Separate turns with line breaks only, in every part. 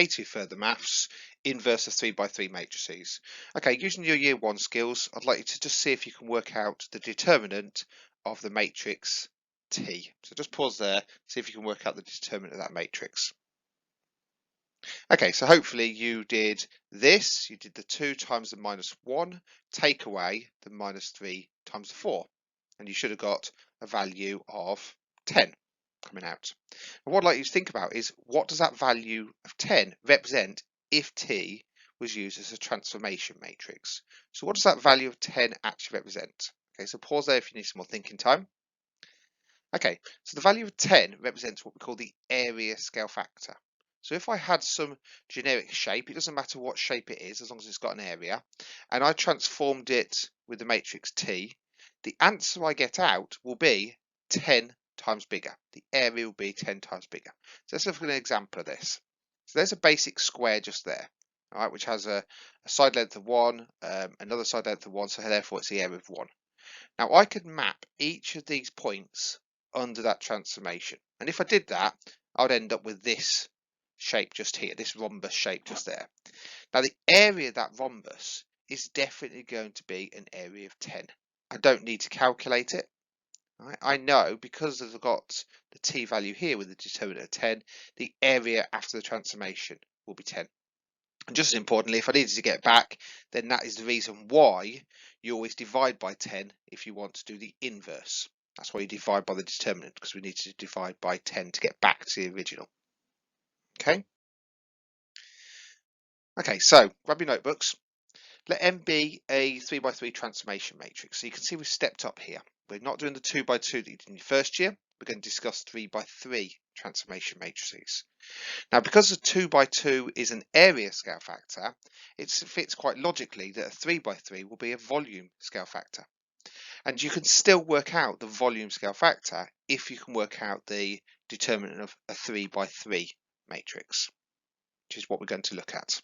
A2 Further Maths, inverse of 3x3 matrices. Okay, using your year 1 skills, I'd like you to just see if you can work out the determinant of the matrix T. So just pause there, see if you can work out the determinant of that matrix. Okay, so hopefully you did this, you did the 2 times the minus 1, take away the minus 3 times the 4, and you should have got a value of 10 coming out. And what I'd like you to think about is, what does that value of 10 represent if T was used as a transformation matrix? So what does that value of 10 actually represent? Okay, so pause there if you need some more thinking time. Okay, so the value of 10 represents what we call the area scale factor. So if I had some generic shape, it doesn't matter what shape it is as long as it's got an area, and I transformed it with the matrix T, the answer I get out will be 10 times bigger. The area will be 10 times bigger. So let's look at an example of this. So there's a basic square just there, all right, which has a side length of 1, another side length of 1, so therefore it's the area of 1. Now I could map each of these points under that transformation, and if I did that, I would end up with this shape just here, this rhombus shape just there. Now the area of that rhombus is definitely going to be an area of 10. I don't need to calculate it. Right? I know because I've got the t value here with the determinant of 10, the area after the transformation will be 10. And just as importantly, if I needed to get back, then that is the reason why you always divide by 10 if you want to do the inverse. That's why you divide by the determinant, because we need to divide by 10 to get back to the original. Okay. Okay, so grab your notebooks. Let M be a 3x3 transformation matrix. So you can see we've stepped up here. We're not doing the 2x2 that you did in your first year. We're going to discuss 3x3 transformation matrices. Now, because the 2x2 is an area scale factor, it fits quite logically that a 3x3 will be a volume scale factor. And you can still work out the volume scale factor if you can work out the determinant of a 3x3 matrix, which is what we're going to look at.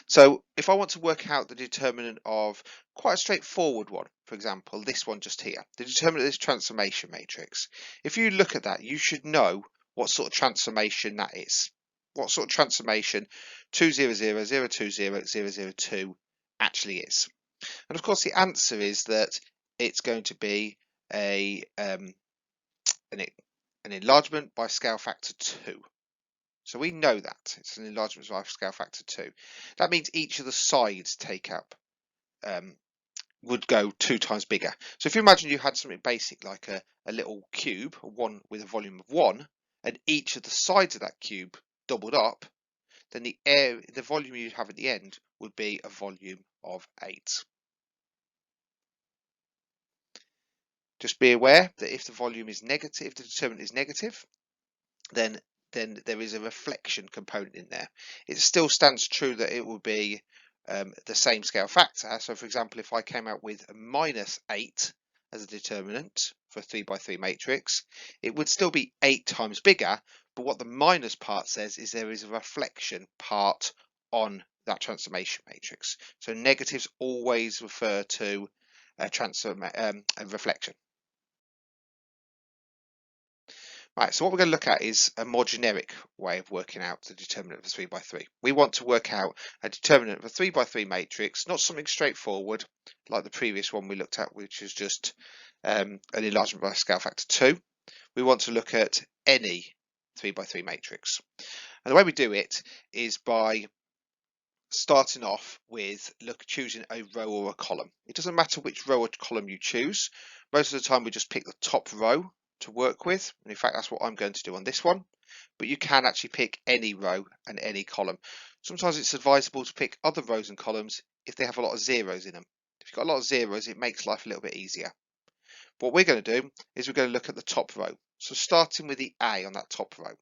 So if I want to work out the determinant of quite a straightforward one, for example, this one just here, the determinant of this transformation matrix, if you look at that, you should know what sort of transformation that is. What sort of transformation 200, 020, 002 actually is. And of course the answer is that it's going to be an enlargement by scale factor 2. So we know that it's an enlargement by scale factor 2. That means each of the sides take up would go 2 times bigger. So if you imagine you had something basic like a little cube, one with a volume of 1, and each of the sides of that cube doubled up, then the volume you'd have at the end would be a volume of 8. Just be aware that if the volume is negative, if the determinant is negative, then there is a reflection component in there. It still stands true that it will be the same scale factor. So for example, if I came out with a -8 as a determinant for a 3x3 matrix, it would still be 8 times bigger, but what the minus part says is there is a reflection part on that transformation matrix. So negatives always refer to a reflection. Right, so what we're going to look at is a more generic way of working out the determinant of a 3x3. We want to work out a determinant of a 3x3 matrix, not something straightforward like the previous one we looked at, which is just an enlargement by scale factor 2. We want to look at any 3x3 matrix. And the way we do it is by starting off with choosing a row or a column. It doesn't matter which row or column you choose. Most of the time we just pick the top row to work with, and in fact that's what I'm going to do on this one, but you can actually pick any row and any column. Sometimes it's advisable to pick other rows and columns if they have a lot of zeros in them. If you've got a lot of zeros, it makes life a little bit easier. What we're going to do is we're going to look at the top row, so starting with the A on that top row.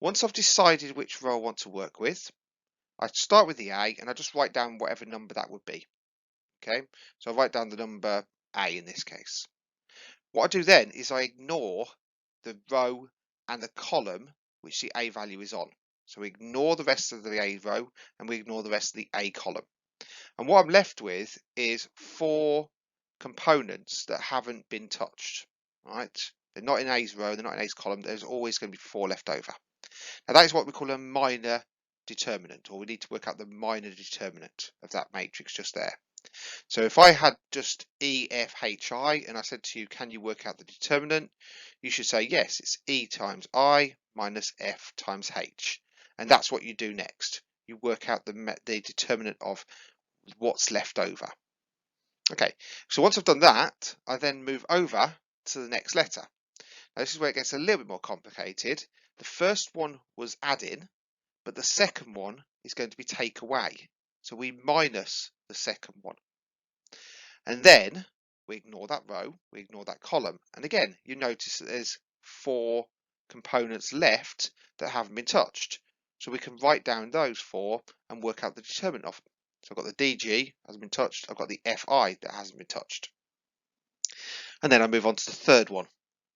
Once I've decided which row I want to work with, I start with the A and I just write down whatever number that would be. Okay, so I write down the number A in this case. What I do then is I ignore the row and the column which the A value is on. So we ignore the rest of the A row and we ignore the rest of the A column. And what I'm left with is 4 components that haven't been touched. Right? They're not in A's row, they're not in A's column. There's always going to be 4 left over. Now that is what we call a minor determinant, or we need to work out the minor determinant of that matrix just there. So if I had just E, F, H, I, and I said to you, can you work out the determinant? You should say, yes, it's E times I minus F times H. And that's what you do next. You work out the determinant of what's left over. Okay, so once I've done that, I then move over to the next letter. Now this is where it gets a little bit more complicated. The first one was add in, but the second one is going to be take away. So we minus the second one. And then we ignore that row, we ignore that column. And again, you notice that there's 4 components left that haven't been touched. So we can write down those 4 and work out the determinant of them. So I've got the DG hasn't been touched, I've got the FI that hasn't been touched. And then I move on to the third one.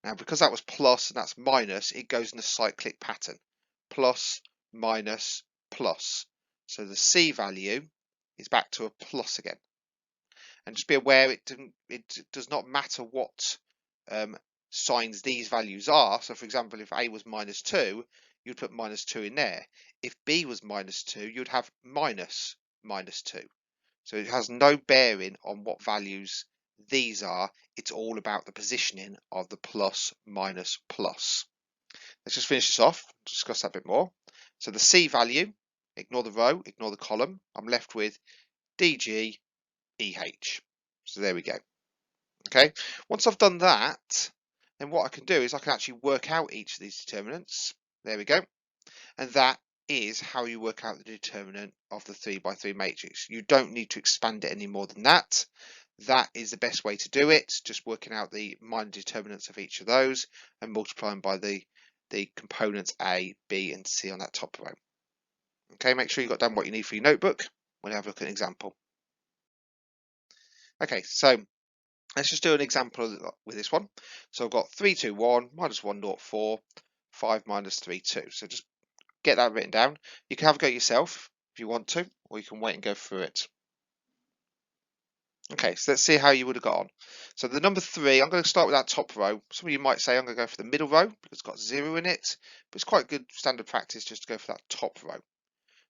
Now because that was plus and that's minus, it goes in a cyclic pattern. Plus, minus, plus. So the C value is back to a plus again. And just be aware it does not matter what signs these values are. So for example, if A was minus 2, you'd put minus 2 in there. If B was minus 2, you'd have minus 2. So it has no bearing on what values these are. It's all about the positioning of the plus, minus, plus. Let's just finish this off, discuss that a bit more. So the C value, ignore the row, ignore the column. I'm left with DG EH. So there we go. Okay, once I've done that, then what I can do is I can actually work out each of these determinants. There we go. And that is how you work out the determinant of the 3x3 matrix. You don't need to expand it any more than that. That is the best way to do it, just working out the minor determinants of each of those and multiplying by the components A, B and C on that top row. Okay, make sure you've got done what you need for your notebook. We'll have a look at an example. Okay, so let's just do an example with this one. So I've got 3, 2, 1, minus 1, 0, 4, 5, minus 3, 2. So just get that written down. You can have a go yourself if you want to, or you can wait and go through it. Okay, so let's see how you would have got on. So the number 3, I'm going to start with that top row. Some of you might say I'm going to go for the middle row because it's got 0 in it, but it's quite good standard practice just to go for that top row.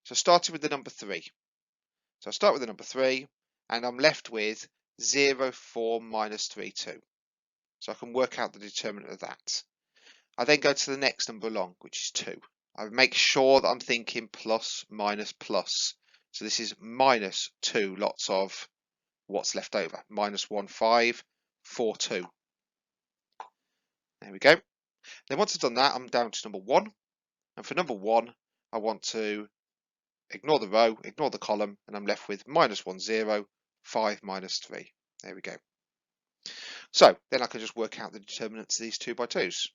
So starting with the number 3. So I start with the number 3 and I'm left with 0, 4, minus 3, 2. So I can work out the determinant of that. I then go to the next number along, which is 2. I make sure that I'm thinking plus, minus, plus. So this is minus 2 lots of what's left over. Minus 1, 5, 4, 2. There we go. Then once I've done that, I'm down to number 1. And for number 1, I want to ignore the row, ignore the column, and I'm left with minus 1, 0, 5, minus 3. There we go. So then I can just work out the determinants of these 2x2s.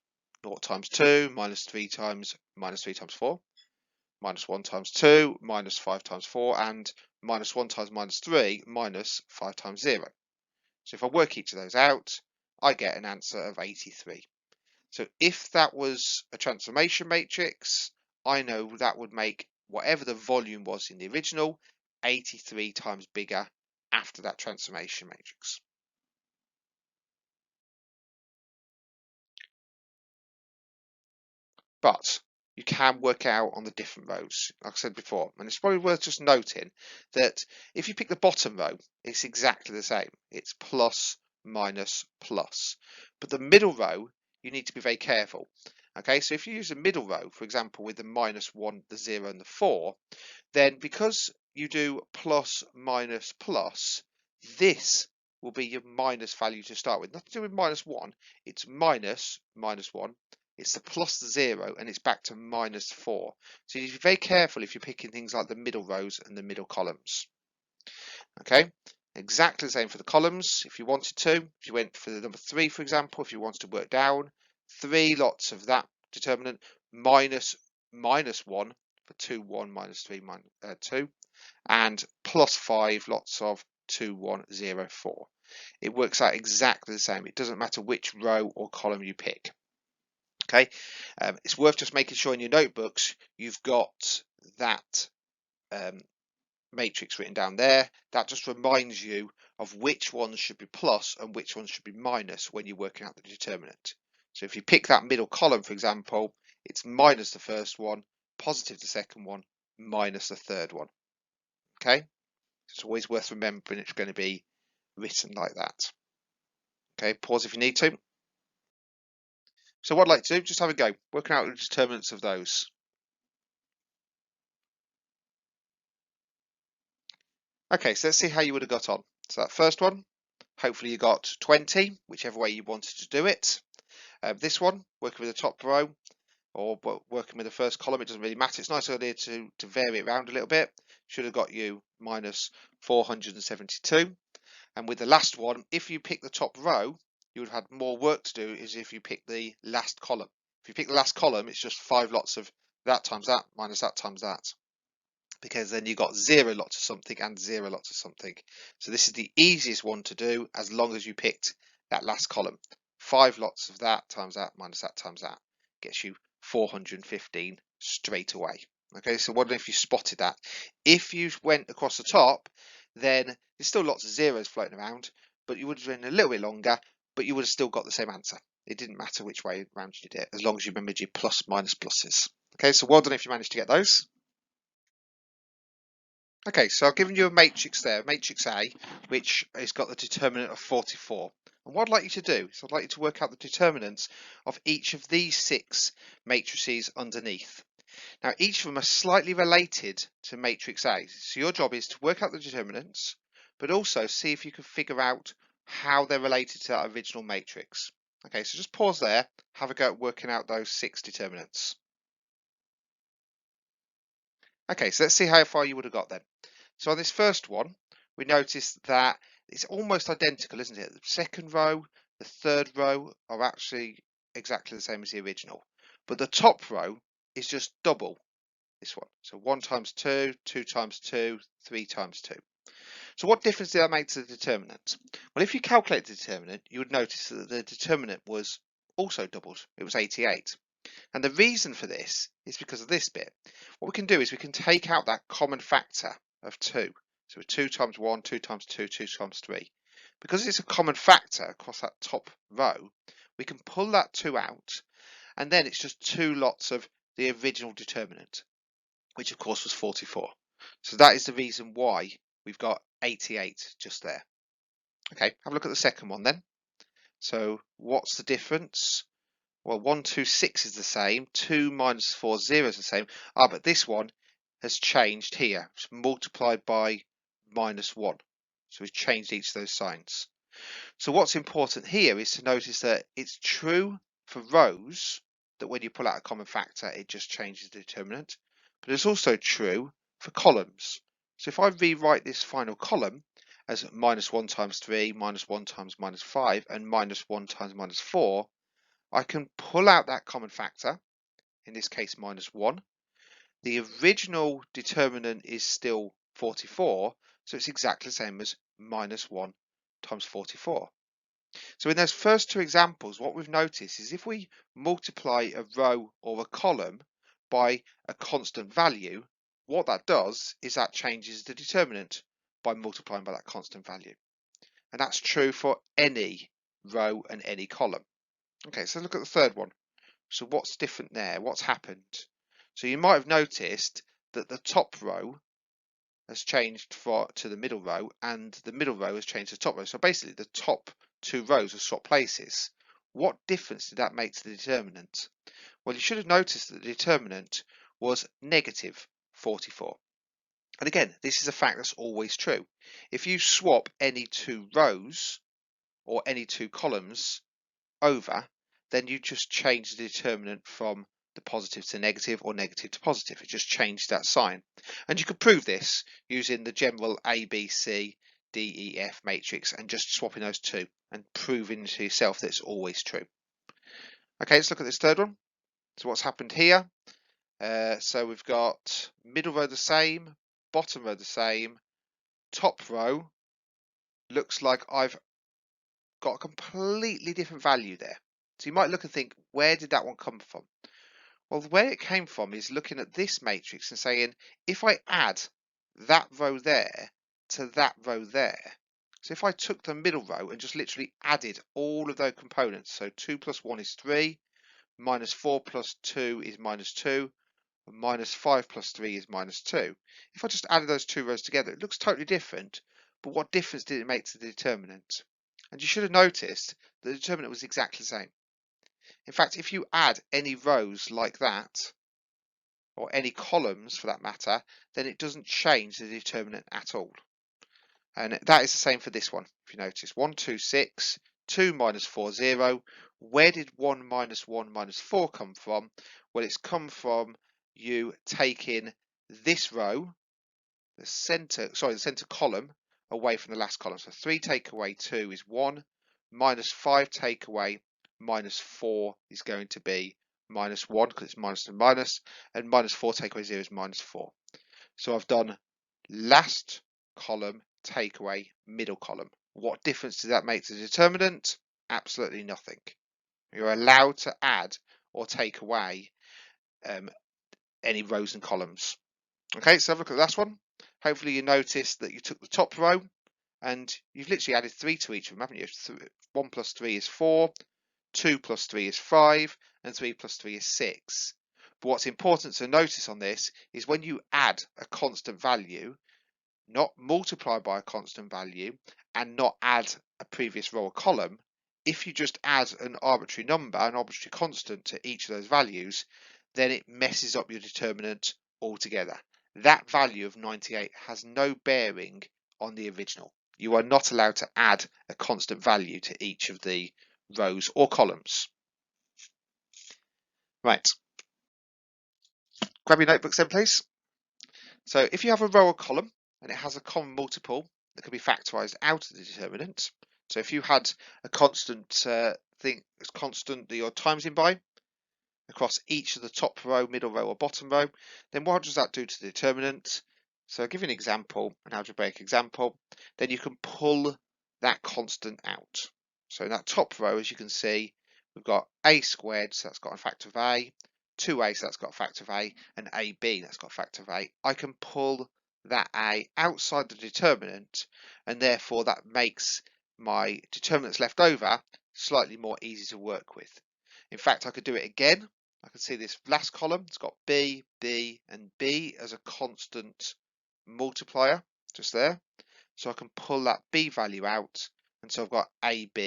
0 times 2, minus 3 times 4, minus 1 times 2, minus 5 times 4, and minus 1 times minus 3, minus 5 times 0. So if I work each of those out, I get an answer of 83. So if that was a transformation matrix, I know that would make whatever the volume was in the original 83 times bigger after that transformation matrix. But you can work out on the different rows, like I said before, and it's probably worth just noting that if you pick the bottom row, it's exactly the same. It's plus, minus, plus. But the middle row, you need to be very careful. Okay, so if you use the middle row, for example, with the minus 1, the 0 and the 4, then because you do plus, minus, plus, this will be your minus value to start with. Nothing to do with minus 1, it's minus, minus 1. It's the plus the 0 and it's back to minus 4. So you need to be very careful if you're picking things like the middle rows and the middle columns. Okay, exactly the same for the columns. If you wanted to, if you went for the number 3, for example, if you wanted to work down 3 lots of that determinant minus 1 for 2, 1, minus 3, 2, and plus 5 lots of 2, 1, 0, 4. It works out exactly the same. It doesn't matter which row or column you pick. Okay, it's worth just making sure in your notebooks you've got that matrix written down there. That just reminds you of which ones should be plus and which ones should be minus when you're working out the determinant. So if you pick that middle column, for example, it's minus the first one, positive the second one, minus the third one. Okay, it's always worth remembering it's going to be written like that. Okay, pause if you need to. So what I'd like to do, just have a go, working out the determinants of those. Okay, so let's see how you would have got on. So that first one, hopefully you got 20, whichever way you wanted to do it. This one, working with the top row, or working with the first column, it doesn't really matter. It's a nice idea to vary it around a little bit. Should have got you minus 472. And with the last one, if you pick the top row, you would have had more work to do as if you pick the last column. If you pick the last column, it's just 5 lots of that times that minus that times that, because then you got 0 lots of something and 0 lots of something. So this is the easiest one to do as long as you picked that last column. 5 lots of that times that minus that times that gets you 415 straight away. Okay, so wondering if you spotted that. If you went across the top, then there's still lots of zeros floating around, but you would have been a little bit longer, but you would have still got the same answer. It didn't matter which way around you did it, as long as you remembered your plus minus pluses. Okay, so well done if you managed to get those. Okay, so I've given you a matrix there, matrix A, which has got the determinant of 44. And what I'd like you to do is I'd like you to work out the determinants of each of these 6 matrices underneath. Now, each of them are slightly related to matrix A. So your job is to work out the determinants, but also see if you can figure out how they're related to that original matrix. Okay, so just pause there, have a go at working out those 6 determinants. Okay, so let's see how far you would have got then. So on this first one, we notice that it's almost identical, isn't it? The second row, the third row are actually exactly the same as the original. But the top row is just double this one. So 1 times 2, 2 times 2, 3 times 2. So what difference did that make to the determinant? Well, if you calculate the determinant, you would notice that the determinant was also doubled. It was 88. And the reason for this is because of this bit. What we can do is we can take out that common factor of 2. So 2 times 1, 2 times 2, 2 times 3. Because it's a common factor across that top row, we can pull that 2 out, and then it's just 2 lots of the original determinant, which of course was 44. So that is the reason why we've got 88 just there. Okay, have a look at the second one then. So what's the difference? Well, 126 is the same, 2 minus 40 is the same. But this one has changed here. It's multiplied by minus 1. So we've changed each of those signs. So what's important here is to notice that it's true for rows that when you pull out a common factor, it just changes the determinant. But it's also true for columns. So if I rewrite this final column as minus 1 times 3, minus 1 times minus 5, and minus 1 times minus 4, I can pull out that common factor, in this case minus 1. The original determinant is still 44, so it's exactly the same as minus 1 times 44. So in those first 2 examples, what we've noticed is if we multiply a row or a column by a constant value, what that does is that changes the determinant by multiplying by that constant value. And that's true for any row and any column. Okay, so look at the third one. So what's different there? What's happened? So you might have noticed that the top row has changed to the middle row, and the middle row has changed to the top row. So basically the top 2 rows have swapped places. What difference did that make to the determinant? Well, you should have noticed that the determinant was negative 44. And again, this is a fact that's always true. If you swap any 2 rows or any 2 columns over, then you just change the determinant from the positive to negative or negative to positive. It just changed that sign. And you could prove this using the general A, B, C, D, E, F matrix and just swapping those 2 and proving to yourself that it's always true. Okay, let's look at this third one. So what's happened here? So we've got middle row the same, bottom row the same, top row looks like I've got a completely different value there. So you might look and think, where did that one come from? Well, where it came from is looking at this matrix and saying, if I add that row there to that row there, so if I took the middle row and just literally added all of those components, so 2 plus 1 is 3, minus 4 plus 2 is minus 2, and minus 5 plus 3 is minus 2. If I just added those two rows together, it looks totally different, but what difference did it make to the determinant? And you should have noticed the determinant was exactly the same. In fact, if you add any rows like that, or any columns for that matter, then it doesn't change the determinant at all. And that is the same for this one. If you notice, 1, 2, 6, 2 minus 4, 0. Where did 1 minus 1 minus 4 come from? Well, it's come from you taking this row, the center column, away from the last column. So 3 take away 2 is 1, minus 5 take away minus 4 is going to be minus 1 because it's minus and minus, and minus 4 take away 0 is minus 4. So I've done last column take away middle column. What difference does that make to the determinant? Absolutely nothing. You're allowed to add or take away any rows and columns. Okay, so have a look at the last one. Hopefully you noticed that you took the top row and you've literally added 3 to each of them, haven't you? 1 plus 3 is 4, 2 plus 3 is 5, and 3 plus 3 is 6. But what's important to notice on this is when you add a constant value, not multiply by a constant value, and not add a previous row or column, if you just add an arbitrary number, an arbitrary constant to each of those values, then it messes up your determinant altogether. That value of 98 has no bearing on the original. You are not allowed to add a constant value to each of the rows or columns. Right. Grab your notebooks then, please. So if you have a row or column and it has a common multiple that can be factorized out of the determinant, so if you had a constant constant that you're timesing by across each of the top row, middle row, or bottom row, then what does that do to the determinant? So I'll give you an example, an algebraic example. Then you can pull that constant out. So in that top row, as you can see, we've got a squared, so that's got a factor of a, 2a, so that's got a factor of a, and ab, that's got a factor of a. I can pull that a outside the determinant, and therefore that makes my determinants left over slightly more easy to work with. In fact, I could do it again. I can see this last column, it's got b, b, and b as a constant multiplier just there. So I can pull that b value out, and so I've got ab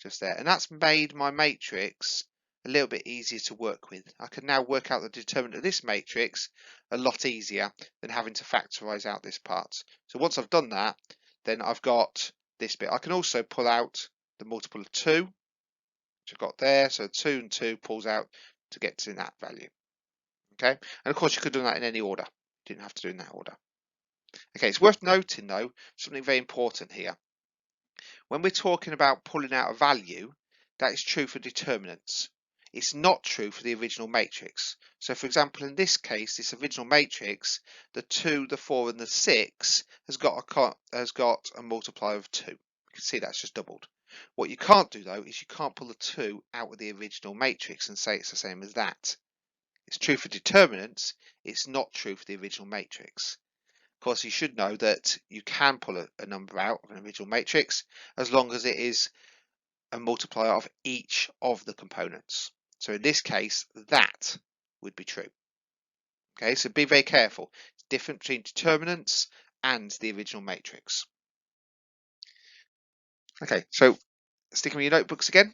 just there. And that's made my matrix a little bit easier to work with. I can now work out the determinant of this matrix a lot easier than having to factorize out this part. So once I've done that, then I've got this bit. I can also pull out the multiple of 2, which I've got there. So 2 and 2 pulls out to get to that value. Okay, and of course you could do that in any order. You didn't have to do in that order. Okay, it's worth noting though, something very important here. When we're talking about pulling out a value, that is true for determinants. It's not true for the original matrix. So for example, in this case, this original matrix, the 2, the 4, and the 6 has got a multiplier of 2. You can see that's just doubled. What you can't do though is you can't pull the 2 out of the original matrix and say it's the same as that. It's true for determinants, it's not true for the original matrix. Of course, you should know that you can pull a number out of an original matrix as long as it is a multiplier of each of the components. So in this case, that would be true. Okay, so be very careful. It's different between determinants and the original matrix. Okay, so sticking with your notebooks again.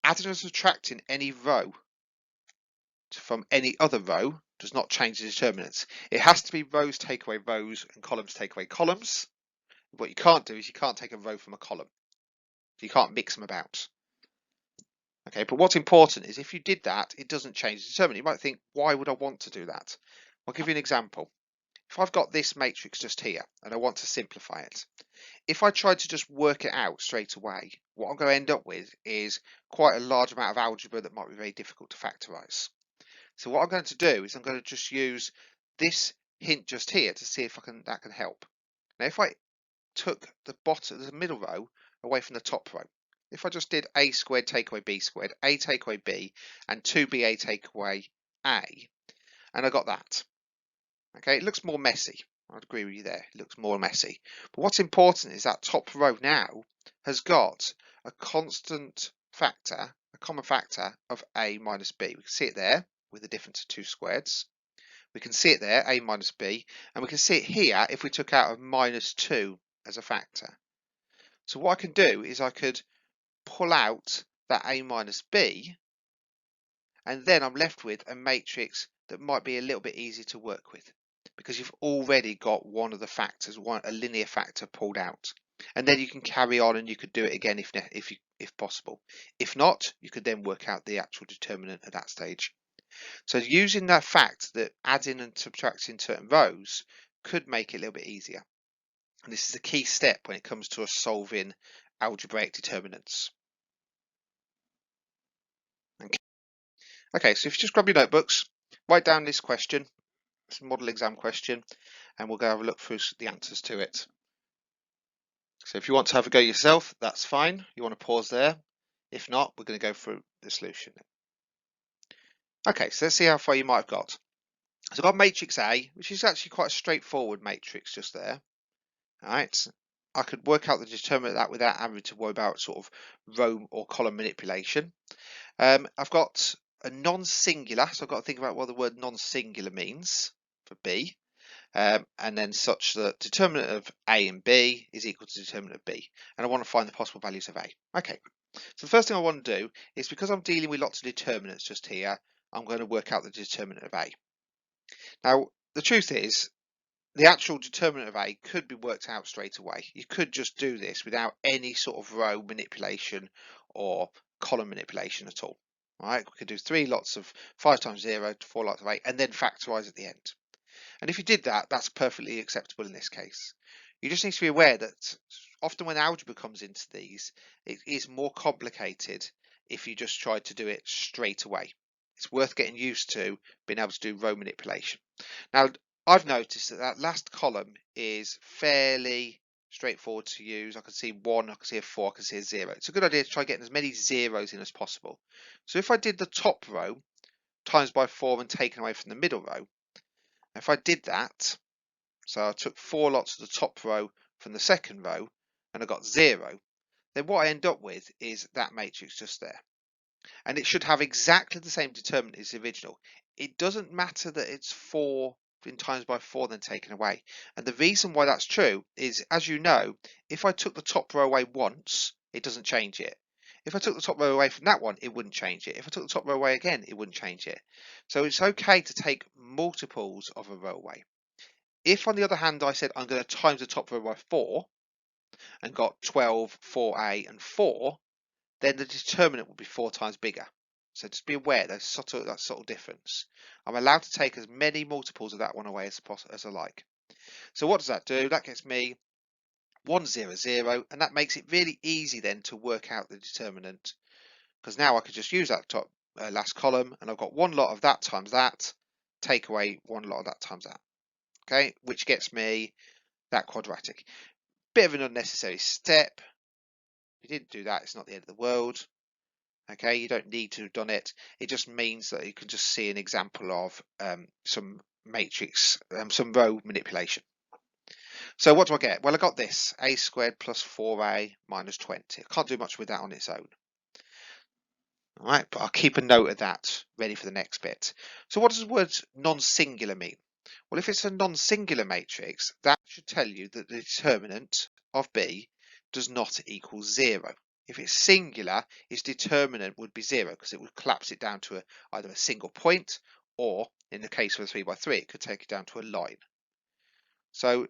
Adding or subtracting any row from any other row does not change the determinants. It has to be rows take away rows and columns take away columns. What you can't do is you can't take a row from a column. You can't mix them about. Okay, but what's important is if you did that, it doesn't change the determinant. You might think, why would I want to do that? I'll give you an example. If I've got this matrix just here and I want to simplify it, if I try to just work it out straight away, what I'm going to end up with is quite a large amount of algebra that might be very difficult to factorize. So what I'm going to do is I'm going to just use this hint just here to see if that can help. Now, if I took the middle row away from the top row, if I just did a squared take away b squared, a take away b, and 2ba take away a, and I got that. Okay, it looks more messy. I'd agree with you there. It looks more messy. But what's important is that top row now has got a constant factor a common factor of a minus b. We can see it there with the difference of two squareds. We can see it there, a minus b, and we can see it here if we took out a minus 2 as a factor. So what I can do is I could pull out that a minus b, and then I'm left with a matrix that might be a little bit easier to work with because you've already got one of the factors, a linear factor pulled out. And then you can carry on and you could do it again if possible. If not, you could then work out the actual determinant at that stage. So using that fact that adding and subtracting certain rows could make it a little bit easier. And this is a key step when it comes to us solving algebraic determinants. Okay, so if you just grab your notebooks, write down this question, it's a model exam question, and we'll go have a look through the answers to it. So if you want to have a go yourself, that's fine. You want to pause there. If not, we're going to go through the solution. Okay, so let's see how far you might have got. So I've got matrix A, which is actually quite a straightforward matrix just there. All right, I could work out the determinant of that without having to worry about sort of row or column manipulation. I've got a non-singular, so I've got to think about what the word non-singular means for B, and then such that determinant of A and B is equal to determinant of B, and I want to find the possible values of A. Okay, so the first thing I want to do is, because I'm dealing with lots of determinants just here, I'm going to work out the determinant of A. Now, the truth is, the actual determinant of A could be worked out straight away. You could just do this without any sort of row manipulation or column manipulation at all. Right, we could do 3 lots of 5 times 0 to 4 lots of 8 and then factorize at the end. And if you did that, that's perfectly acceptable in this case. You just need to be aware that often when algebra comes into these, it is more complicated if you just try to do it straight away. It's worth getting used to being able to do row manipulation. Now, I've noticed that that last column is fairly straightforward to use. I can see 1, I can see a 4, I can see a 0. It's a good idea to try getting as many zeros in as possible. So if I did the top row times by 4 and taken away from the middle row, if I did that, so I took 4 lots of the top row from the second row and I got 0, then what I end up with is that matrix just there. And it should have exactly the same determinant as the original. It doesn't matter that it's 4 in times by 4 then taken away. And the reason why that's true is, as you know, if I took the top row away once, it doesn't change it. If I took the top row away from that one, it wouldn't change it. If I took the top row away again, it wouldn't change it. So it's okay to take multiples of a row away. If, on the other hand, I said I'm going to times the top row by 4 and got 12, 4a and 4, then the determinant will be 4 times bigger. So just be aware there's that subtle difference. I'm allowed to take as many multiples of that one away as I like. So what does that do? That gets me 1, 0, 0, and that makes it really easy then to work out the determinant, because now I could just use that top last column, and I've got 1 lot of that times that, take away 1 lot of that times that. Okay, which gets me that quadratic. Bit of an unnecessary step. If you didn't do that, it's not the end of the world. Okay, you don't need to have done it. It just means that you can just see an example of some matrix, some row manipulation. So what do I get? Well, I got this, a squared plus 4a minus 20. I can't do much with that on its own. All right, but I'll keep a note of that ready for the next bit. So what does the word non-singular mean? Well, if it's a non-singular matrix, that should tell you that the determinant of B does not equal 0. If it's singular, its determinant would be 0 because it would collapse it down to either a single point, or in the case of a 3 by 3, it could take it down to a line. So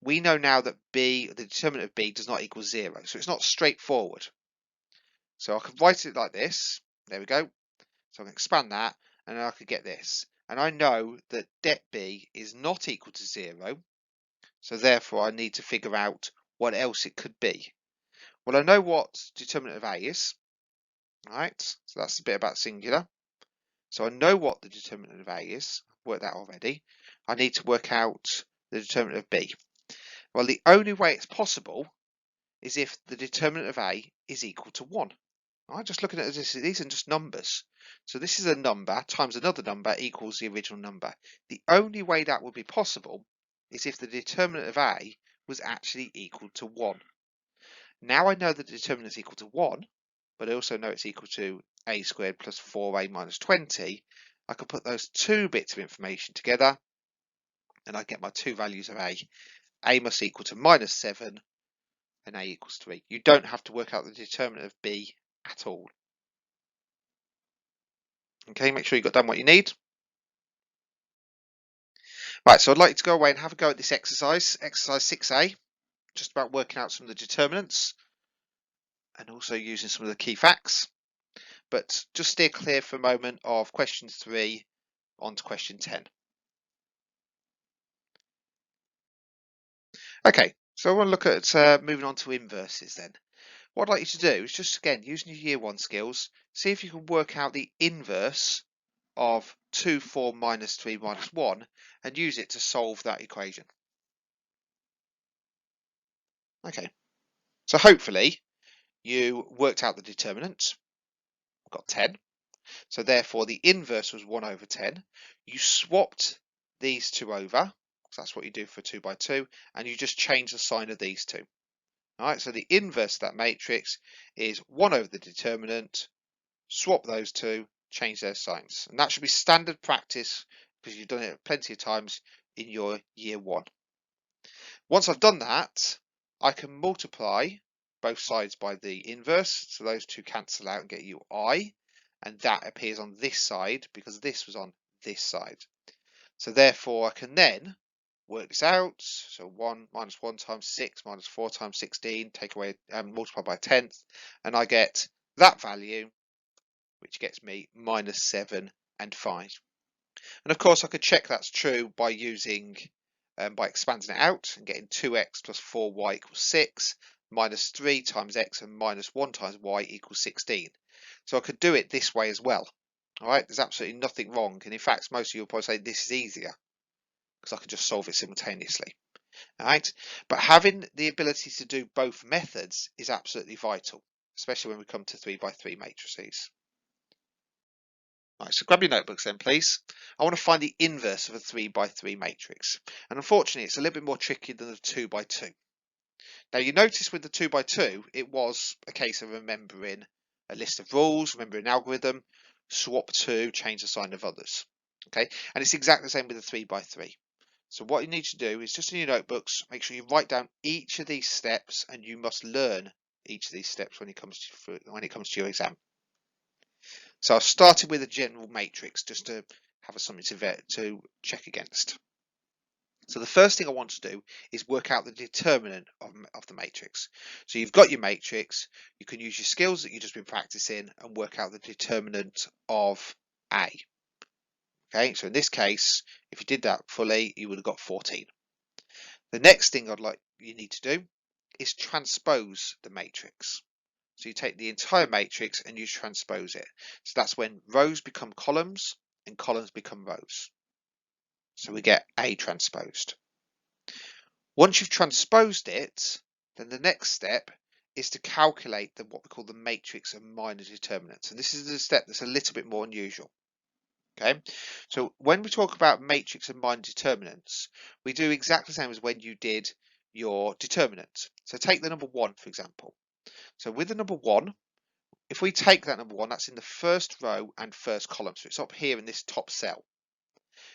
we know now that B, the determinant of B, does not equal 0. So it's not straightforward. So I could write it like this. There we go. So I can expand that, and I could get this. And I know that det B is not equal to 0. So therefore I need to figure out what else it could be. Well, I know what determinant of A is. Right, so that's a bit about singular. So I know what the determinant of A is. I've worked that already. I need to work out the determinant of B. Well, the only way it's possible is if the determinant of A is equal to 1. Right, just looking at this, these are just numbers. So this is a number times another number equals the original number. The only way that would be possible is if the determinant of A was actually equal to 1. Now I know the determinant is equal to 1. but I also know it's equal to a squared plus 4a minus 20, I can put those two bits of information together and I get my two values of a. A must equal to minus 7 and a equals 3. You don't have to work out the determinant of b at all. Okay, make sure you've got done what you need. Right, so I'd like you to go away and have a go at this exercise 6a, just about working out some of the determinants and also using some of the key facts. But just steer clear for a moment of question 3 on to question 10. Okay, so I want to look at moving on to inverses then. What I'd like you to do is just, again, using your year 1 skills, see if you can work out the inverse of 2, 4 minus 3 minus 1 and use it to solve that equation. Okay, so hopefully you worked out the determinant, got 10. So therefore the inverse was 1 over 10. You swapped these two over, so that's what you do for 2 by 2, and you just change the sign of these two. Alright, so the inverse of that matrix is 1 over the determinant, swap those two, change their signs. And that should be standard practice because you've done it plenty of times in your year 1. Once I've done that, I can multiply both sides by the inverse, so those two cancel out and get you I, and that appears on this side because this was on this side. So therefore I can then work this out. So 1 minus 1 times 6 minus 4 times 16, take away multiply by a tenth, and I get that value, which gets me minus 7 and 5. And of course I could check that's true by using by expanding it out and getting 2x plus 4y equals 6, minus 3 times x and minus 1 times y equals 16. So I could do it this way as well. All right, there's absolutely nothing wrong. And in fact, most of you will probably say this is easier because I could just solve it simultaneously. All right, but having the ability to do both methods is absolutely vital, especially when we come to 3 by 3 matrices. Right, so grab your notebooks then, please. I want to find the inverse of a 3 by 3 matrix. And unfortunately, it's a little bit more tricky than the 2 by 2. Now, you notice with the 2 by 2, it was a case of remembering a list of rules, remembering an algorithm, swap 2, change the sign of others. Okay, and it's exactly the same with the 3 by 3. So what you need to do is just in your notebooks, make sure you write down each of these steps, and you must learn each of these steps when it comes to your exam. So I've started with a general matrix just to have something to check against. So the first thing I want to do is work out the determinant of the matrix. So you've got your matrix, you can use your skills that you've just been practicing and work out the determinant of A. Okay, so in this case, if you did that fully, you would have got 14. The next thing you need to do is transpose the matrix. So you take the entire matrix and you transpose it. So that's when rows become columns and columns become rows. So we get A transposed. Once you've transposed it, then the next step is to calculate what we call the matrix of minor determinants. And this is the step that's a little bit more unusual. Okay, so when we talk about matrix of minor determinants, we do exactly the same as when you did your determinant. So take the number 1, for example. So with the number 1, if we take that number 1, that's in the first row and first column. So it's up here in this top cell.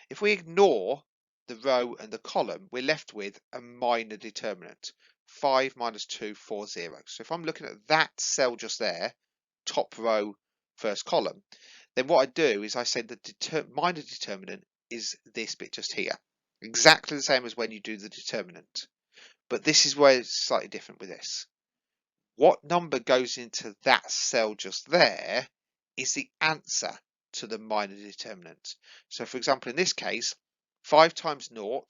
If we ignore the row and the column, we're left with a minor determinant, 5 minus 2, 4, 0. So if I'm looking at that cell just there, top row, first column, then what I do is I say the minor determinant is this bit just here. Exactly the same as when you do the determinant. But this is where it's slightly different with this. What number goes into that cell just there is the answer to the minor determinant. So for example, in this case, 5 times 0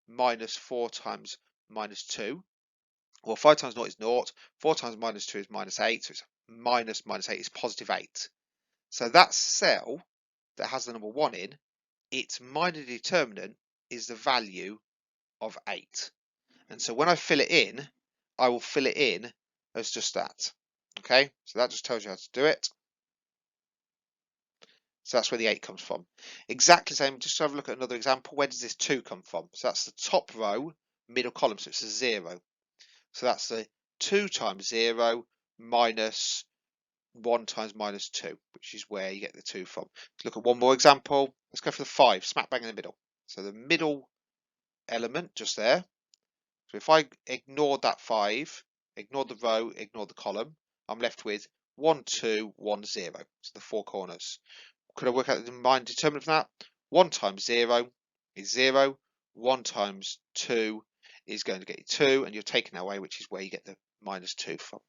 minus 4 times minus 2. Well, 5 times 0 is 0, 4 times minus 2 is minus 8, so it's minus 8 is positive 8. So that cell that has the number 1 in, its minor determinant is the value of 8. And so when I fill it in, I will fill it in as just that. Okay, so that just tells you how to do it. So that's where the 8 comes from. Exactly the same, just to have a look at another example. Where does this 2 come from? So that's the top row, middle column, so it's a 0. So that's the 2 times 0 minus 1 times minus 2, which is where you get the 2 from. Let's look at one more example. Let's go for the 5, smack bang in the middle. So the middle element just there. So if I ignore that 5, ignore the row, ignore the column, I'm left with 1, 2, 1, 0. So the 4 corners. Could I work out the minor determinant of that? 1 times 0 is 0. 1 times 2 is going to get you 2, and you're taking that away, which is where you get the minus 2 from.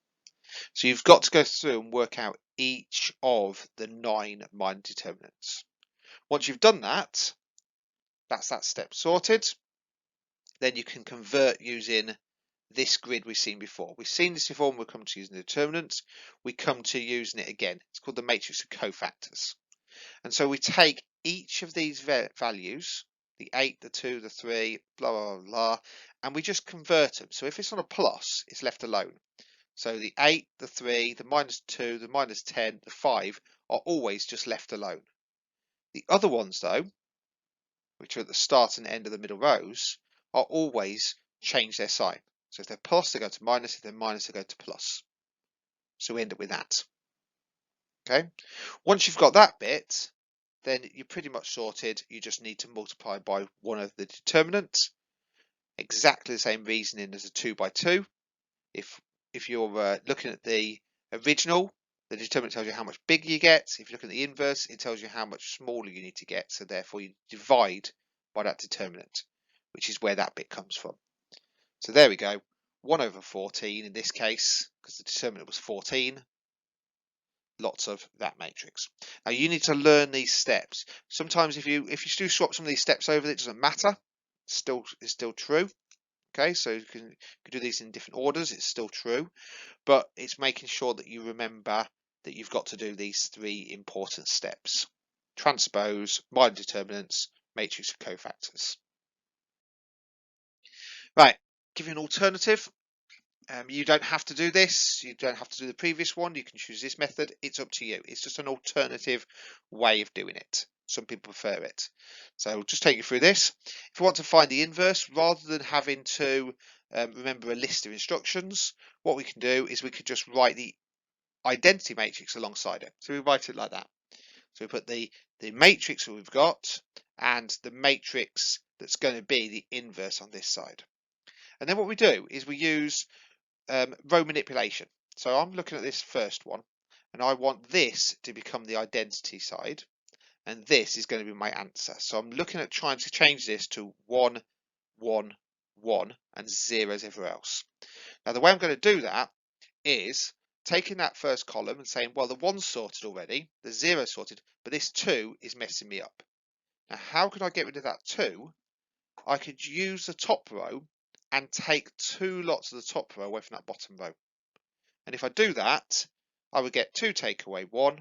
So you've got to go through and work out each of the 9 minor determinants. Once you've done that, that's that step sorted. Then you can convert using this grid we've seen before. We've seen this before when we come to using the determinants. We come to using it again. It's called the matrix of cofactors. And so we take each of these values, the 8, the 2, the 3, blah, blah, blah, blah, and we just convert them. So if it's on a plus, it's left alone. So the 8, the 3, the minus 2, the minus 10, the 5 are always just left alone. The other ones, though, which are at the start and end of the middle rows, are always change their sign. So if they're plus, they go to minus. If they're minus, they go to plus. So we end up with that. Okay. Once you've got that bit, then you're pretty much sorted. You just need to multiply by one of the determinants. Exactly the same reasoning as a 2 by 2. If you're looking at the original, the determinant tells you how much bigger you get. If you look at the inverse, it tells you how much smaller you need to get. So therefore you divide by that determinant, which is where that bit comes from. So there we go. 1 over 14 in this case, because the determinant was 14. Lots of that matrix. Now you need to learn these steps. Sometimes if you do swap some of these steps over, it doesn't matter. It's still true. Okay, so you can do these in different orders. It's still true, but it's making sure that you remember that you've got to do these 3 important steps: transpose, minor determinants, matrix of cofactors. Right, give you an alternative. You don't have to do this. You don't have to do the previous one. You can choose this method. It's up to you. It's just an alternative way of doing it. Some people prefer it. So I'll just take you through this. If you want to find the inverse, rather than having to remember a list of instructions, what we can do is we could just write the identity matrix alongside it. So we write it like that. So we put the matrix that we've got and the matrix that's going to be the inverse on this side. And then what we do is we use row manipulation. So I'm looking at this first one, and I want this to become the identity side, and this is going to be my answer. So I'm looking at trying to change this to 1, 1, 1, and 0s everywhere else. Now the way I'm going to do that is taking that first column and saying, well, the 1's sorted already, the 0's sorted, but this 2 is messing me up. Now how can I get rid of that 2? I could use the top row and take 2 lots of the top row away from that bottom row. And if I do that, I would get 2 take away 1,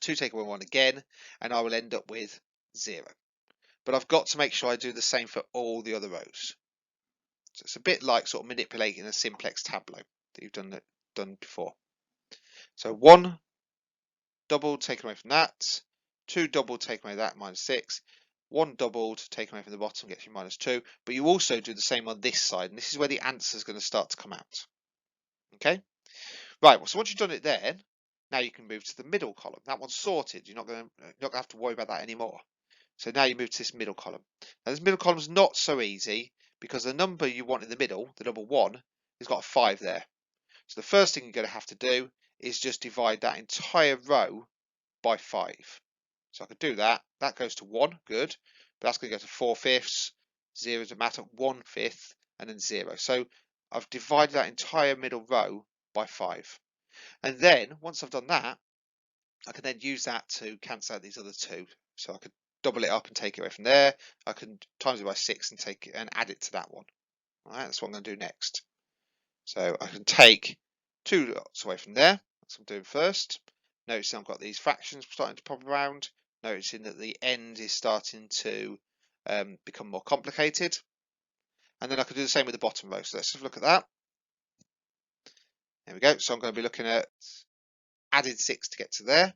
2 take away 1 again, and I will end up with 0. But I've got to make sure I do the same for all the other rows. So it's a bit like sort of manipulating a simplex tableau that you've done before. So 1 doubled taken away from that, 2 doubled taken away that, minus 6. 1 doubled taken away from the bottom gets you minus 2, but you also do the same on this side, and this is where the answer is going to start to come out. Okay, right, well, so once you've done it there, now you can move to the middle column. That one's sorted. You're not going to have to worry about that anymore. So now you move to this middle column. Now this middle column is not so easy because the number you want in the middle, the number 1, has got a 5 there. So the first thing you're going to have to do is just divide that entire row by 5. So I could do that. That goes to 1, good. But that's going to go to 4/5, 0 doesn't matter, 1/5, and then 0. So I've divided that entire middle row by 5. And then once I've done that, I can then use that to cancel out these other 2. So I could double it up and take it away from there. I can times it by 6 and take it and add it to that one. All right, that's what I'm going to do next. So I can take 2 lots away from there. That's what I'm doing first. Notice I've got these fractions starting to pop around. Noticing that the end is starting to become more complicated. And then I can do the same with the bottom row. So let's just look at that. There we go. So I'm going to be looking at adding 6 to get to there.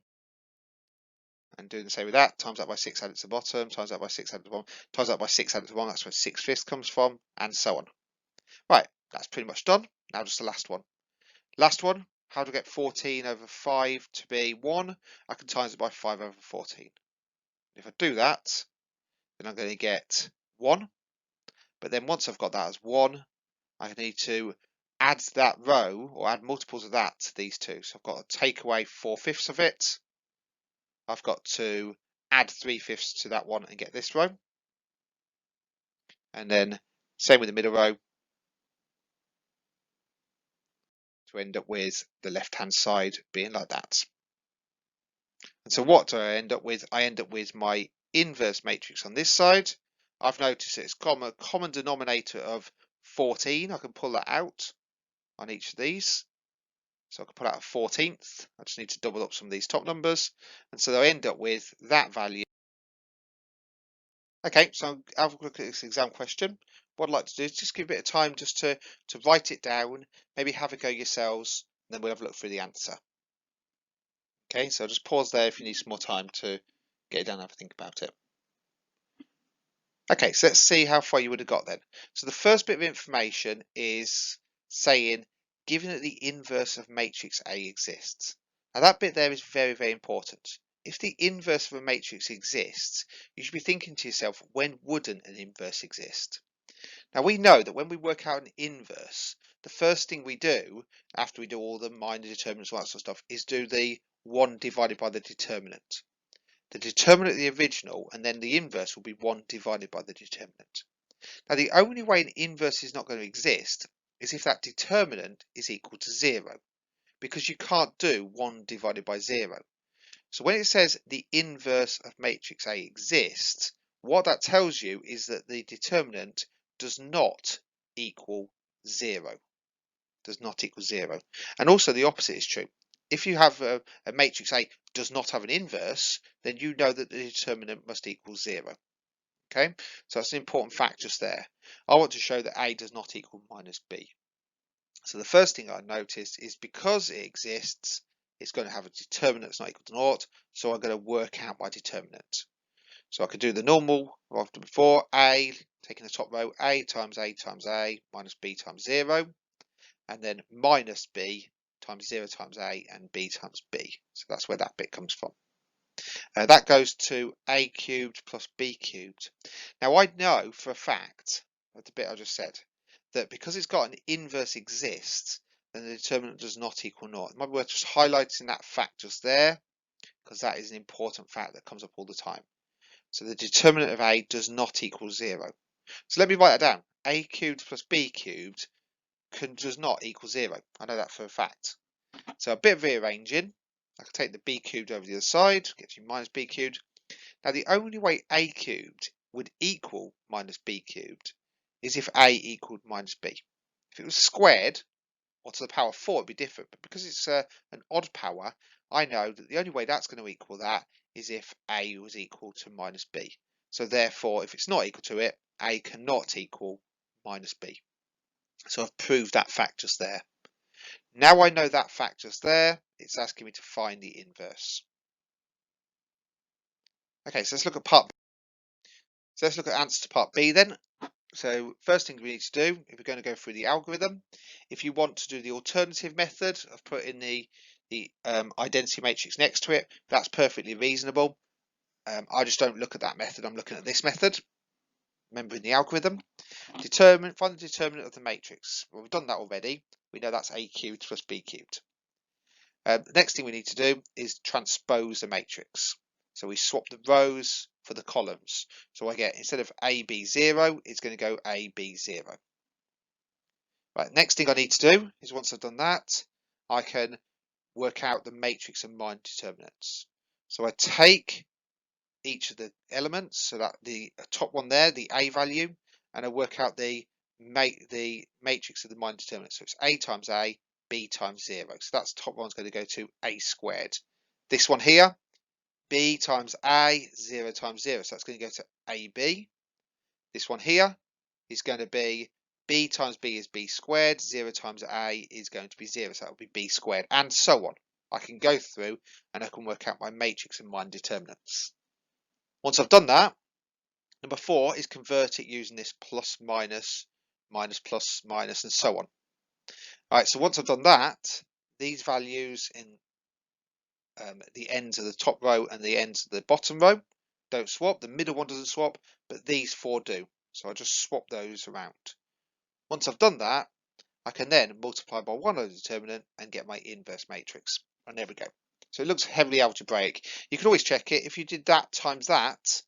And doing the same with that. Times that by 6, add it to the bottom. Times that by 6, add it to the bottom. Times that by 6, add it to the bottom. That's where 6/5 comes from. And so on. Right. That's pretty much done. Now just the last one. Last one how do I get 14 over 5 to be 1? I can times it by 5 over 14. If I do that, then I'm going to get 1. But then once I've got that as 1, I need to add that row, or add multiples of that to these two. So I've got to take away 4/5 of it. I've got to add 3/5 to that one and get this row. And then same with the middle row to end up with the left-hand side being like that. And so what do I end up with? I end up with my inverse matrix on this side. I've noticed it's a common denominator of 14. I can pull that out on each of these. So I can pull out a 14th. I just need to double up some of these top numbers. And so I end up with that value. Okay, so I'll have a look at this exam question. What I'd like to do is just give a bit of time just to write it down, maybe have a go yourselves, and then we'll have a look through the answer. Okay, so just pause there if you need some more time to get it down and have a think about it. Okay, so let's see how far you would have got then. So the first bit of information is saying, given that the inverse of matrix A exists. Now that bit there is very, very important. If the inverse of a matrix exists, you should be thinking to yourself, when wouldn't an inverse exist? Now we know that when we work out an inverse, the first thing we do, after we do all the minor determinants, all that sort of stuff, is do the 1 divided by the determinant. The determinant of the original, and then the inverse will be 1 divided by the determinant. Now the only way an inverse is not going to exist is if that determinant is equal to 0, because you can't do 1 divided by 0. So when it says the inverse of matrix A exists, what that tells you is that the determinant does not equal 0. Does not equal 0. And also the opposite is true. If you have a matrix A does not have an inverse, then you know that the determinant must equal 0. Okay, so that's an important fact just there. I want to show that A does not equal minus B. So the first thing I noticed is because it exists, it's going to have a determinant that's not equal to 0, so I'm going to work out my determinant. So I could do the normal I've done before, A, taking the top row, A times A times A minus B times 0, and then minus B times 0 times A and B times B. So that's where that bit comes from. That goes to A cubed plus B cubed. Now I know for a fact, the bit I just said, that because it's got an inverse exists, then the determinant does not equal 0. It might be worth just highlighting that fact just there, because that is an important fact that comes up all the time. So the determinant of A does not equal 0. So let me write that down. A cubed plus B cubed does not equal 0. I know that for a fact. So a bit of rearranging. I can take the B cubed over the other side, get you minus B cubed. Now the only way A cubed would equal minus B cubed is if A equaled minus B. If it was squared, or to the power 4, it'd be different. But because it's an odd power, I know that the only way that's going to equal that is if A was equal to minus B. So therefore, if it's not equal to it, A cannot equal minus B. So I've proved that fact just there. Now I know that fact just there, it's asking me to find the inverse. Okay, so let's look at part B. So let's look at answer to part B then. So first thing we need to do, if we're going to go through the algorithm, if you want to do the alternative method of putting the identity matrix next to it, that's perfectly reasonable. I just don't look at that method, I'm looking at this method. Remember in the algorithm, find the determinant of the matrix. Well, we've done that already. We know that's A cubed plus B cubed. The next thing we need to do is transpose the matrix. So we swap the rows for the columns. So I get, instead of AB0, it's going to go AB0. Right, next thing I need to do is, once I've done that, I can work out the matrix of minor determinants. So I take each of the elements, so that the top one there, the A value, and I work out the matrix of the minor determinants. So it's A times A, B times 0. So that's the top one's going to go to A squared. This one here, B times A, 0 times 0. So that's going to go to AB. This one here is going to be B times B is B squared, 0 times A is going to be 0. So that will be B squared, and so on. I can go through and I can work out my matrix of minor determinants. Once I've done that, number 4 is convert it using this plus minus, minus plus minus, and so on. Alright, so once I've done that, these values in the ends of the top row and the ends of the bottom row don't swap. The middle one doesn't swap, but these four do. So I just swap those around. Once I've done that, I can then multiply by 1 over the determinant and get my inverse matrix. And there we go. So it looks heavily algebraic. You can always check it. If you did that times that,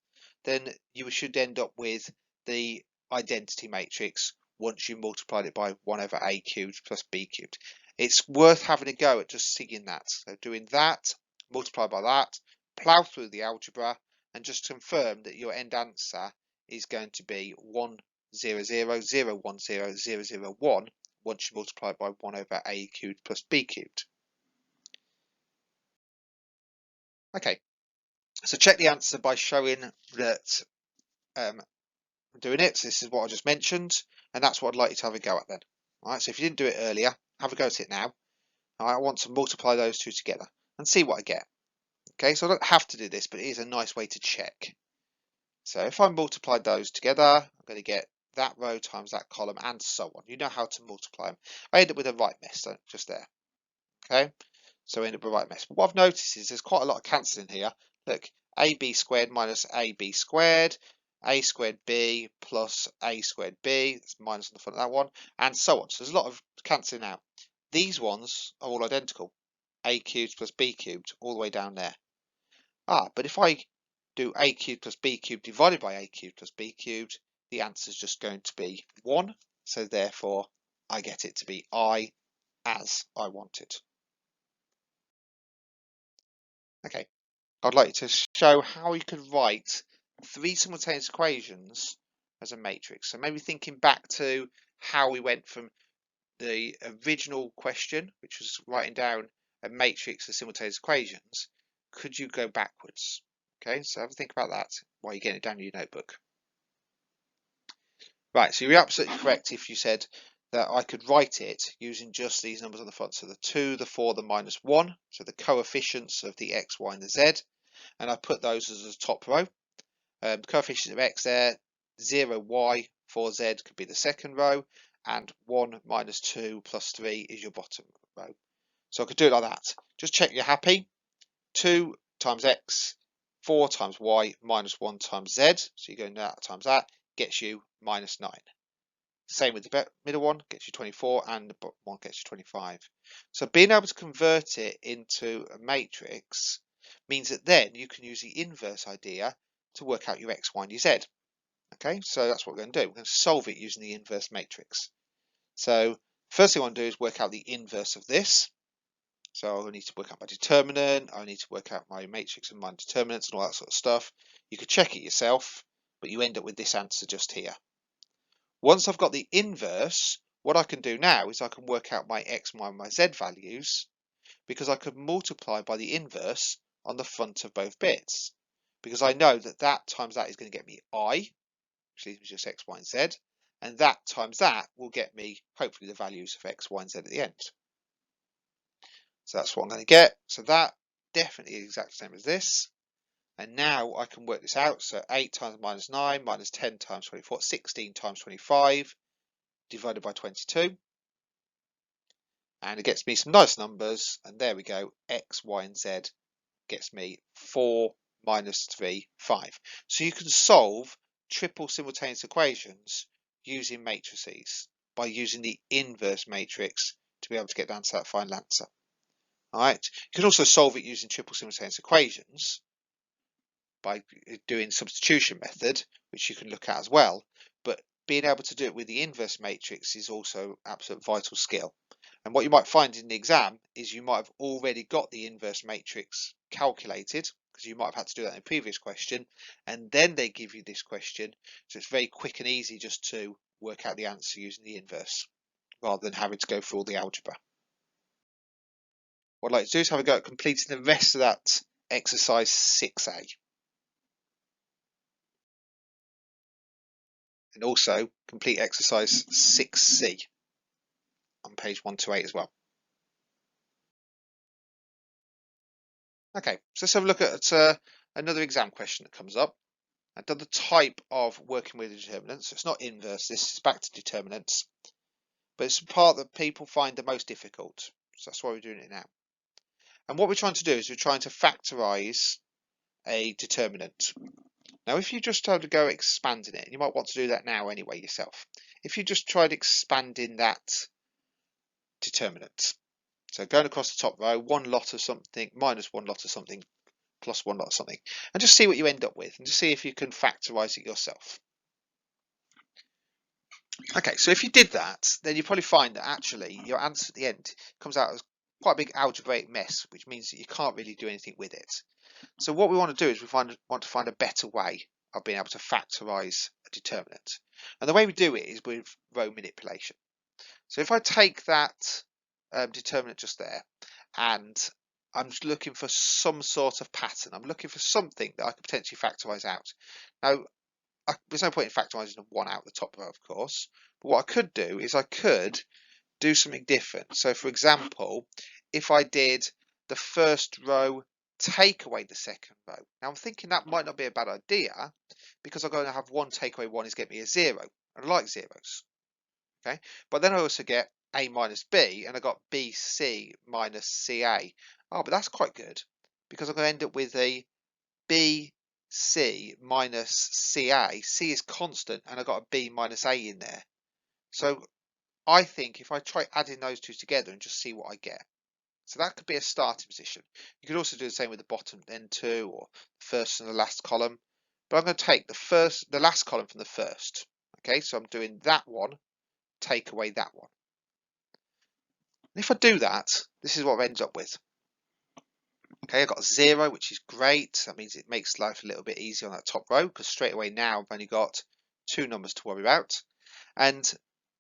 then you should end up with the identity matrix once you multiplied it by 1 over a cubed plus b cubed. It's worth having a go at just seeing that. So doing that, multiply by that, plough through the algebra, and just confirm that your end answer is going to be 100,010,001 once you multiply by 1 over a cubed plus b cubed. Okay, so check the answer by showing that I'm doing it. So this is what I just mentioned, and that's what I'd like you to have a go at then. All right, so if you didn't do it earlier, have a go at it now. All right, I want to multiply those two together and see what I get. Okay, so I don't have to do this, but it is a nice way to check. So if I multiply those together, I'm going to get that row times that column and so on. You know how to multiply them. I end up with a right mess just there. Okay, so I end up with a right mess. But what I've noticed is there's quite a lot of cancelling here. Look, ab squared minus ab squared, a squared b plus a squared b, that's minus on the front of that one, and so on. So there's a lot of cancelling out. These ones are all identical, a cubed plus b cubed, all the way down there. But if I do a cubed plus b cubed divided by a cubed plus b cubed, the answer is just going to be 1. So therefore, I get it to be I as I want it. Okay, I'd like to show how you could write 3 simultaneous equations as a matrix. So maybe thinking back to how we went from the original question, which was writing down a matrix of simultaneous equations, could you go backwards? Okay, so have a think about that while you're getting it down in your notebook. Right, so you're absolutely correct if you said that I could write it using just these numbers on the front. So the 2, the 4, the minus 1, so the coefficients of the x, y, and the z, and I put those as the top row. The coefficient of x there, 0, y, 4, z could be the second row, and 1 minus 2 plus 3 is your bottom row. So I could do it like that. Just check you're happy. 2 times x, 4 times y, minus 1 times z, so you go that times that, gets you minus 9. Same with the middle one, gets you 24, and the bottom one gets you 25. So being able to convert it into a matrix means that then you can use the inverse idea to work out your x, y, and your z. Okay, so that's what we're going to do. We're going to solve it using the inverse matrix. So first thing I want to do is work out the inverse of this. So I need to work out my determinant, I need to work out my matrix and minor determinants and all that sort of stuff. You could check it yourself, but you end up with this answer just here. Once I've got the inverse, what I can do now is I can work out my x, y, and my z values, because I could multiply by the inverse on the front of both bits. Because I know that that times that is going to get me I, which leaves me just x, y, and z, and that times that will get me, hopefully, the values of x, y, and z at the end. So that's what I'm going to get. So that definitely is exactly the same as this. And now I can work this out. So 8 times minus 9 minus 10 times 24, 16 times 25 divided by 22. And it gets me some nice numbers. And there we go. X, Y, and Z gets me 4 minus 3, 5. So you can solve triple simultaneous equations using matrices by using the inverse matrix to be able to get down to that final answer. All right. You can also solve it using triple simultaneous equations by doing substitution method, which you can look at as well. But being able to do it with the inverse matrix is also absolute vital skill. And what you might find in the exam is you might have already got the inverse matrix calculated, because you might have had to do that in a previous question, and then they give you this question. So it's very quick and easy just to work out the answer using the inverse, rather than having to go through all the algebra. What I'd like to do is have a go at completing the rest of that exercise 6A. And also complete exercise 6C on page 128 as well. Okay, so let's have a look at another exam question that comes up. I've done the type of working with determinants. So it's not inverse, this is back to determinants. But it's the part that people find the most difficult. So that's why we're doing it now. And what we're trying to do is we're trying to factorize a determinant. Now, if you just try to go expanding it, and you might want to do that now anyway yourself. If you just tried expanding that determinant, so going across the top row, one lot of something minus one lot of something plus one lot of something, and just see what you end up with, and just see if you can factorize it yourself. Okay, so if you did that, then you probably find that actually your answer at the end comes out as quite a big algebraic mess, which means that you can't really do anything with it. So what we want to do is we want to find a better way of being able to factorize a determinant. And the way we do it is with row manipulation. So if I take that determinant just there, and I'm just looking for some sort of pattern, I'm looking for something that I could potentially factorize out. Now, there's no point in factorising a 1 out the top row, of course, but what I could do is I could do something different. So for example, if I did the first row take away the second row. Now I'm thinking that might not be a bad idea because I'm going to have one take away one is get me a 0, and I like zeros. Okay, but then I also get A minus B, and I got BC minus CA. Oh, but that's quite good because I'm going to end up with a BC minus CA. C is constant, and I got a B minus A in there. So I think if I try adding those two together and just see what I get. So that could be a starting position. You could also do the same with the bottom then too, or the first and the last column. But I'm going to take the last column from the first. Okay, so I'm doing that one, take away that one. And if I do that, this is what I end up with. Okay, I've got a 0, which is great. That means it makes life a little bit easier on that top row because straight away now I've only got 2 numbers to worry about. And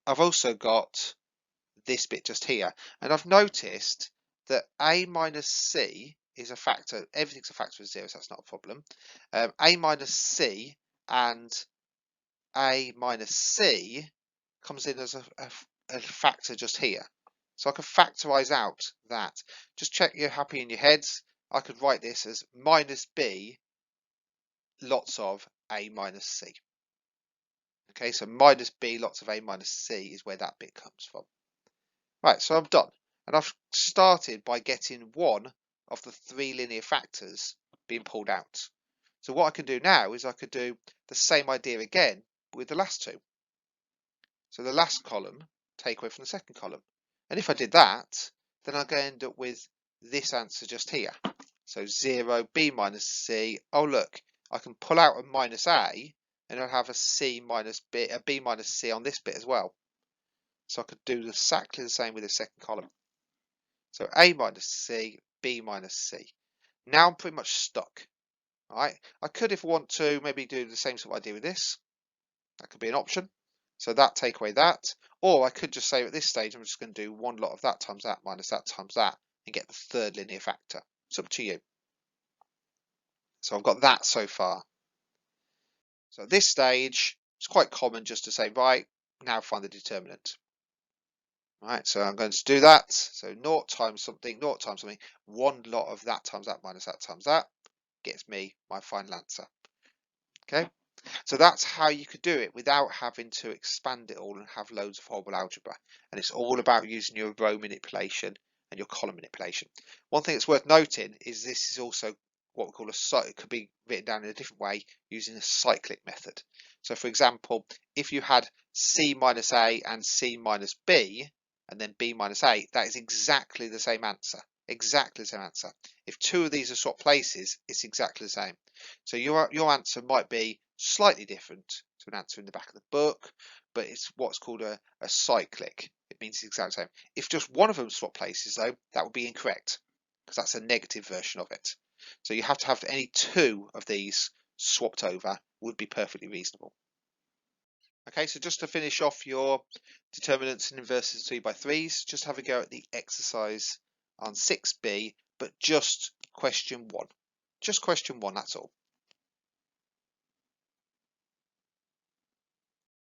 I've also got this bit just here. And I've noticed that A minus C is a factor. Everything's a factor of 0, so that's not a problem. A minus C and A minus C comes in as a factor just here. So I can factorize out that. Just check you're happy in your heads. I could write this as minus B lots of A minus C. Okay, so minus B lots of A minus C is where that bit comes from. Right, so I'm done. And I've started by getting one of the 3 linear factors being pulled out. So what I can do now is I could do the same idea again with the last 2. So the last column, take away from the second column. And if I did that, then I'm going to end up with this answer just here. So 0, B minus C. Oh look, I can pull out a minus A, and I'll have a C minus B, a B minus C on this bit as well. So I could do exactly the same with the second column. So A minus C, B minus C. Now I'm pretty much stuck. All right, I could, if I want to, maybe do the same sort of idea with this. That could be an option. So that, take away that. Or I could just say at this stage, I'm just going to do one lot of that times that minus that times that and get the third linear factor. It's up to you. So I've got that so far. So at this stage, it's quite common just to say, right, now find the determinant. Right, so I'm going to do that. So 0 times something, 0 times something, one lot of that times that minus that times that gets me my final answer. Okay, so that's how you could do it without having to expand it all and have loads of horrible algebra. And it's all about using your row manipulation and your column manipulation. One thing that's worth noting is this is also what we call it could be written down in a different way using a cyclic method. So for example, if you had C minus A and C minus B and then B minus A, that is exactly the same answer. Exactly the same answer. If 2 of these are swapped places, it's exactly the same. So your answer might be slightly different to an answer in the back of the book, but it's what's called a cyclic. It means the exact same. If just one of them swapped places, though, that would be incorrect because that's a negative version of it. So you have to have any 2 of these swapped over would be perfectly reasonable. Okay, so just to finish off your determinants and inverses 3x3s, just have a go at the exercise on 6b, but just question 1. Just question 1, that's all.